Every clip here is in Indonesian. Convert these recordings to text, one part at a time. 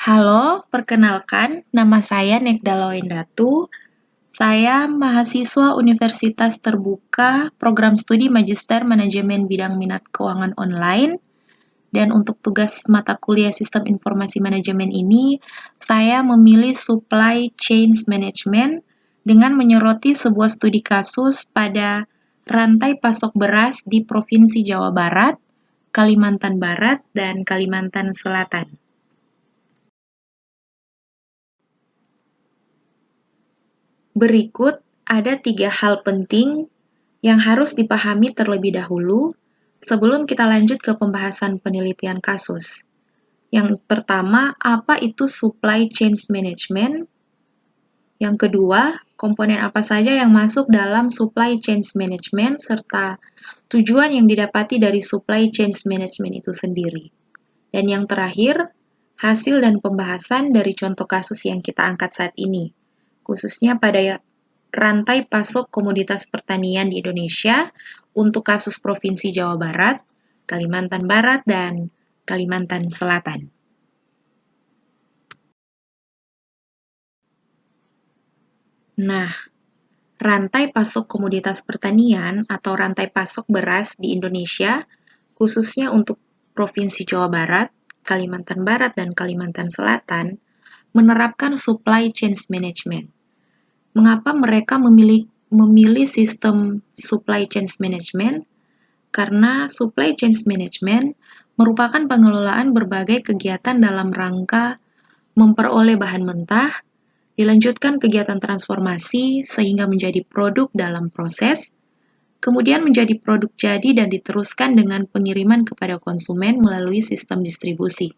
Halo, perkenalkan, nama saya Nekda Lawendatu. Saya mahasiswa Universitas Terbuka, Program Studi Magister Manajemen Bidang Minat Keuangan Online. Dan untuk tugas mata kuliah Sistem Informasi Manajemen ini, saya memilih Supply Chain Management dengan menyoroti sebuah studi kasus pada rantai pasok beras di Provinsi Jawa Barat, Kalimantan Barat, dan Kalimantan Selatan. Berikut ada 3 hal penting yang harus dipahami terlebih dahulu sebelum kita lanjut ke pembahasan penelitian kasus. Yang pertama, apa itu supply chain management? Yang kedua, komponen apa saja yang masuk dalam supply chain management serta tujuan yang didapati dari supply chain management itu sendiri. Dan yang terakhir, hasil dan pembahasan dari contoh kasus yang kita angkat saat ini, khususnya pada rantai pasok komoditas pertanian di Indonesia untuk kasus Provinsi Jawa Barat, Kalimantan Barat, dan Kalimantan Selatan. Nah, rantai pasok komoditas pertanian atau rantai pasok beras di Indonesia, khususnya untuk Provinsi Jawa Barat, Kalimantan Barat, dan Kalimantan Selatan, menerapkan supply chain management. Mengapa mereka memilih sistem supply chain management? Karena supply chain management merupakan pengelolaan berbagai kegiatan dalam rangka memperoleh bahan mentah, dilanjutkan kegiatan transformasi sehingga menjadi produk dalam proses, kemudian menjadi produk jadi dan diteruskan dengan pengiriman kepada konsumen melalui sistem distribusi.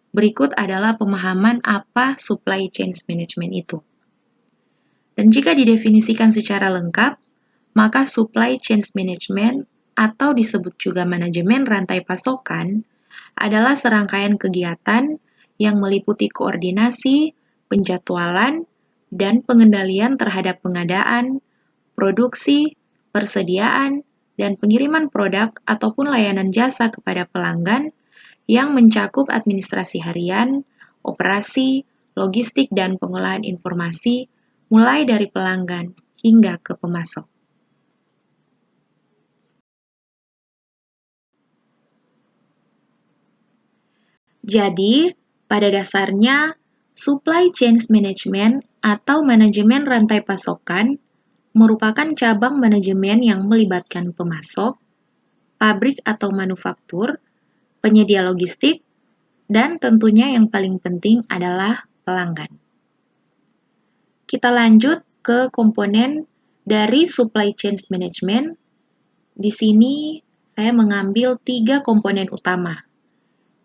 Berikut adalah pemahaman apa supply chain management itu. Dan jika didefinisikan secara lengkap, maka supply chain management atau disebut juga manajemen rantai pasokan adalah serangkaian kegiatan yang meliputi koordinasi, penjadwalan, dan pengendalian terhadap pengadaan, produksi, persediaan, dan pengiriman produk ataupun layanan jasa kepada pelanggan yang mencakup administrasi harian, operasi, logistik, dan pengolahan informasi mulai dari pelanggan hingga ke pemasok. Jadi, pada dasarnya, supply chain management atau manajemen rantai pasokan merupakan cabang manajemen yang melibatkan pemasok, pabrik atau manufaktur, penyedia logistik, dan tentunya yang paling penting adalah pelanggan. Kita lanjut ke komponen dari supply chain management. Di sini saya mengambil 3 komponen utama,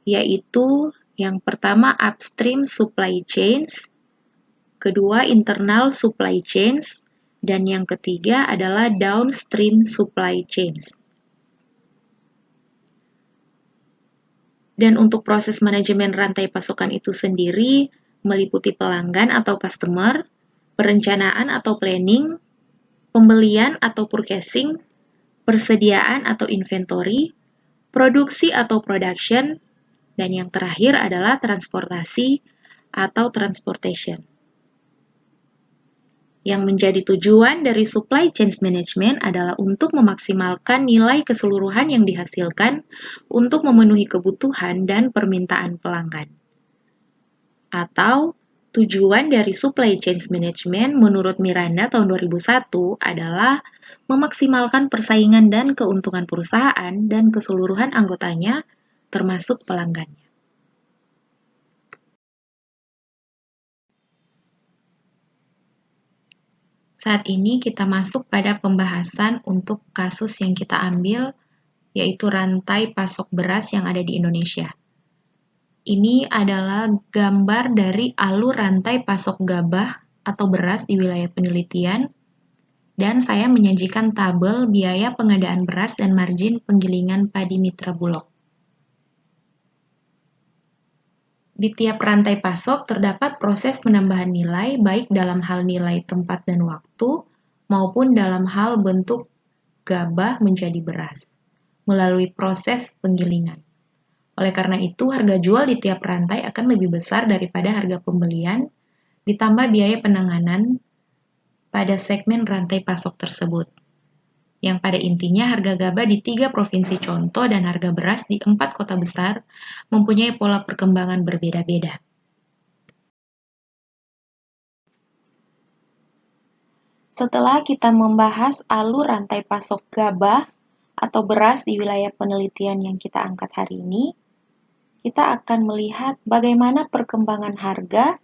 yaitu yang pertama upstream supply chains, kedua internal supply chains, dan yang ketiga adalah downstream supply chains. Dan untuk proses manajemen rantai pasokan itu sendiri meliputi pelanggan atau customer, perencanaan atau planning, pembelian atau purchasing, persediaan atau inventory, produksi atau production, dan yang terakhir adalah transportasi atau transportation. Yang menjadi tujuan dari supply chain management adalah untuk memaksimalkan nilai keseluruhan yang dihasilkan untuk memenuhi kebutuhan dan permintaan pelanggan. Atau tujuan dari supply chain management menurut Miranda tahun 2001 adalah memaksimalkan persaingan dan keuntungan perusahaan dan keseluruhan anggotanya termasuk pelanggannya. Saat ini kita masuk pada pembahasan untuk kasus yang kita ambil, yaitu rantai pasok beras yang ada di Indonesia. Ini adalah gambar dari alur rantai pasok gabah atau beras di wilayah penelitian, dan saya menyajikan tabel biaya pengadaan beras dan margin penggilingan padi mitra Bulog. Di tiap rantai pasok terdapat proses penambahan nilai baik dalam hal nilai tempat dan waktu maupun dalam hal bentuk gabah menjadi beras melalui proses penggilingan. Oleh karena itu, harga jual di tiap rantai akan lebih besar daripada harga pembelian, ditambah biaya penanganan pada segmen rantai pasok tersebut. Yang pada intinya harga gabah di 3 provinsi contoh dan harga beras di 4 kota besar mempunyai pola perkembangan berbeda-beda. Setelah kita membahas alur rantai pasok gabah atau beras di wilayah penelitian yang kita angkat hari ini, kita akan melihat bagaimana perkembangan harga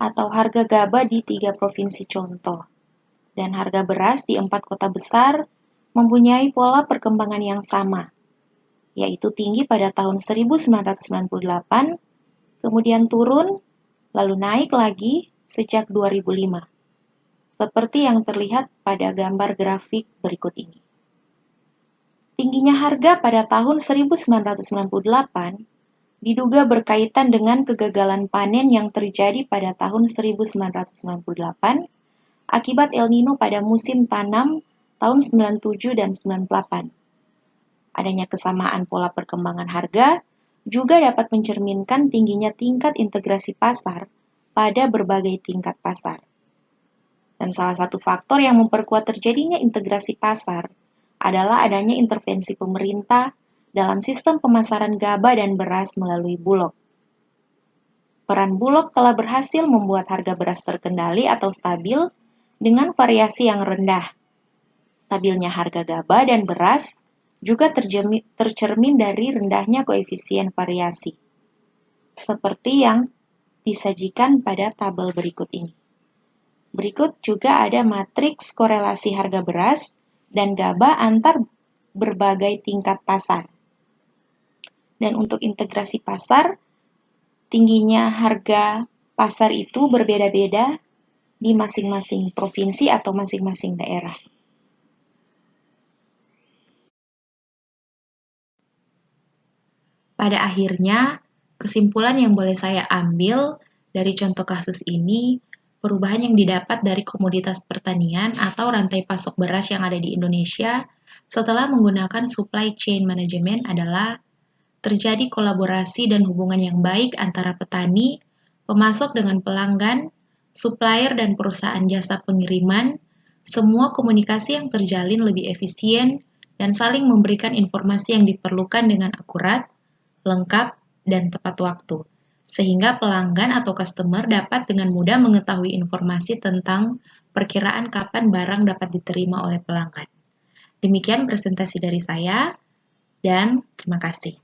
atau harga gabah di 3 provinsi contoh. Dan harga beras di 4 kota besar mempunyai pola perkembangan yang sama, yaitu tinggi pada tahun 1998, kemudian turun, lalu naik lagi sejak 2005, seperti yang terlihat pada gambar grafik berikut ini. Tingginya harga pada tahun 1998 diduga berkaitan dengan kegagalan panen yang terjadi pada tahun 1998 akibat El Nino pada musim tanam tahun 97 dan 98. Adanya kesamaan pola perkembangan harga juga dapat mencerminkan tingginya tingkat integrasi pasar pada berbagai tingkat pasar. Dan salah satu faktor yang memperkuat terjadinya integrasi pasar adalah adanya intervensi pemerintah dalam sistem pemasaran gabah dan beras melalui Bulog. Peran Bulog telah berhasil membuat harga beras terkendali atau stabil dengan variasi yang rendah. Stabilnya harga gabah dan beras juga tercermin dari rendahnya koefisien variasi, seperti yang disajikan pada tabel berikut ini. Berikut juga ada matriks korelasi harga beras dan gabah antar berbagai tingkat pasar. Dan untuk integrasi pasar, tingginya harga pasar itu berbeda-beda di masing-masing provinsi atau masing-masing daerah. Pada akhirnya, kesimpulan yang boleh saya ambil dari contoh kasus ini, perubahan yang didapat dari komoditas pertanian atau rantai pasok beras yang ada di Indonesia setelah menggunakan supply chain management adalah terjadi kolaborasi dan hubungan yang baik antara petani, pemasok dengan pelanggan, supplier dan perusahaan jasa pengiriman. Semua komunikasi yang terjalin lebih efisien dan saling memberikan informasi yang diperlukan dengan akurat, lengkap, dan tepat waktu, sehingga pelanggan atau customer dapat dengan mudah mengetahui informasi tentang perkiraan kapan barang dapat diterima oleh pelanggan. Demikian presentasi dari saya, dan terima kasih.